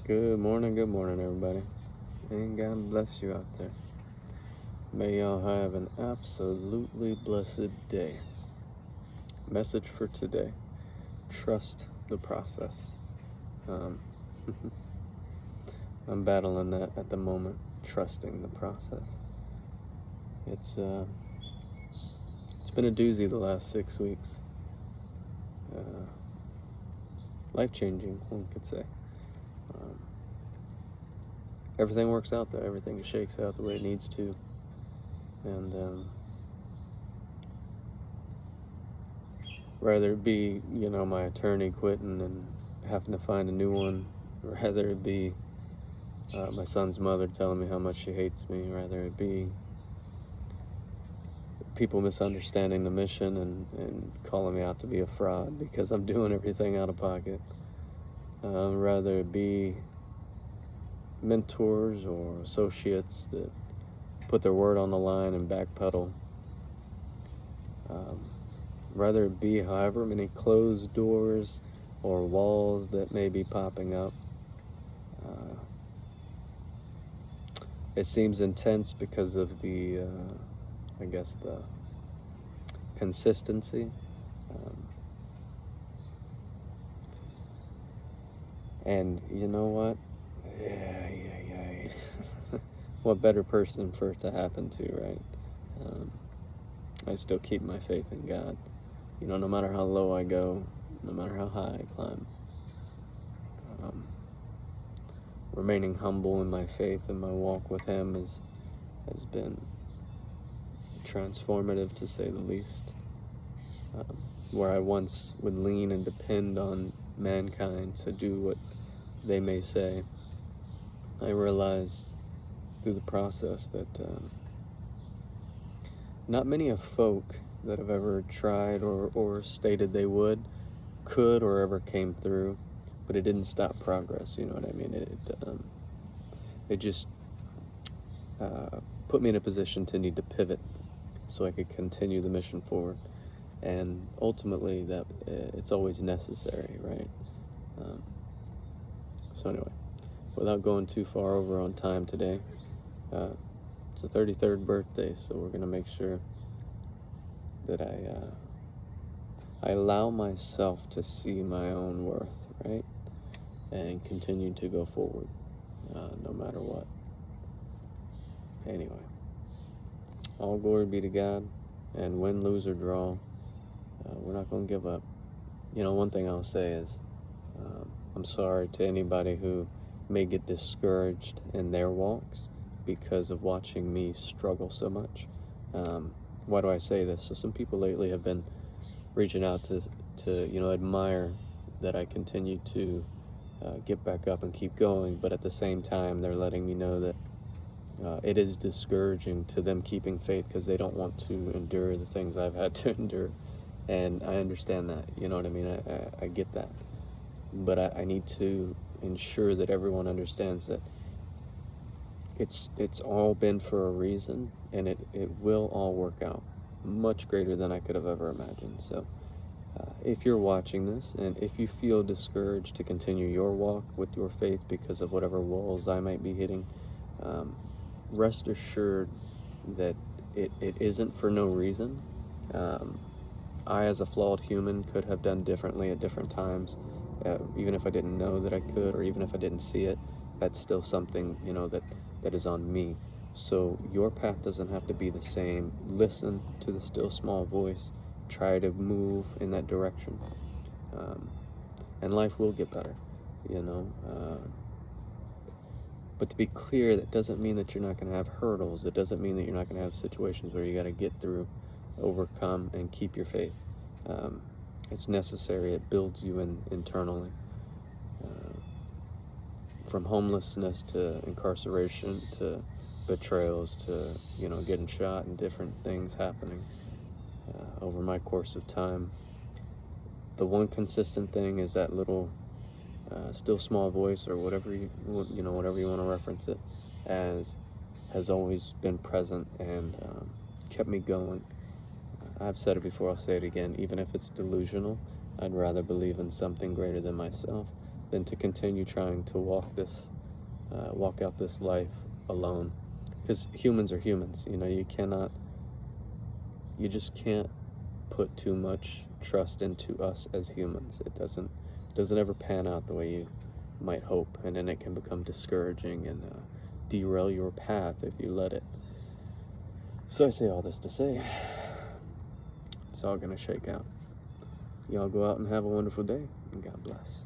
Good morning, everybody. And God bless you out there. May y'all have an absolutely blessed day. Message for today: trust the process. Um, I'm battling that at the moment, trusting the process. It's been a doozy the last 6 weeks. Life-changing, one could say. Everything works out though. Everything shakes out the way it needs to. And rather it be, my attorney quitting and having to find a new one, rather it be my son's mother telling me how much she hates me, rather it be people misunderstanding the mission and calling me out to be a fraud because I'm doing everything out of pocket, rather it be mentors or associates that put their word on the line and backpedal, rather it be however many closed doors or walls that may be popping up. It seems intense because of the consistency. And you know what? Yeah. What better person for it to happen to, right? I still keep my faith in God. No matter how low I go, no matter how high I climb. Remaining humble in my faith and my walk with Him has been transformative, to say the least. Where I once would lean and depend on mankind to do what they may say, I realized through the process that not many of folk that have ever tried or stated they could or ever came through, but it didn't stop progress. You know what I mean? It just put me in a position to need to pivot so I could continue the mission forward. And ultimately, that it's always necessary, right? So anyway, without going too far over on time today, it's the 33rd birthday, so we're gonna make sure that I allow myself to see my own worth, right? And continue to go forward, no matter what. Anyway, all glory be to God, and win, lose, or draw, we're not going to give up. One thing I'll say is I'm sorry to anybody who may get discouraged in their walks because of watching me struggle so much. Why do I say this? So some people lately have been reaching out to admire that I continue to get back up and keep going, but at the same time they're letting me know that it is discouraging to them keeping faith because they don't want to endure the things I've had to endure. And I understand that, you know what I mean? I get that. But I need to ensure that everyone understands that it's all been for a reason, and it will all work out much greater than I could have ever imagined. So if you're watching this and if you feel discouraged to continue your walk with your faith because of whatever walls I might be hitting, rest assured that it isn't for no reason. I, as a flawed human, could have done differently at different times, even if I didn't know that I could, or even if I didn't see it. That's still something, that is on me. So your path doesn't have to be the same. Listen to the still small voice. Try to move in that direction, and life will get better, but to be clear, that doesn't mean that you're not going to have hurdles. It doesn't mean that you're not going to have situations where you got to get through, overcome, and keep your faith. It's necessary. It builds you internally. From homelessness to incarceration to betrayals to getting shot and different things happening over my course of time. The one consistent thing is that little still small voice, or whatever whatever you want to reference it as, has always been present and kept me going. I've said it before, I'll say it again. Even if it's delusional, I'd rather believe in something greater than myself than to continue trying to walk out this life alone. Because humans are humans, you know, you just can't put too much trust into us as humans. It doesn't ever pan out the way you might hope, and then it can become discouraging and derail your path if you let it. So I say all this to say, it's all gonna shake out. Y'all go out and have a wonderful day, and God bless.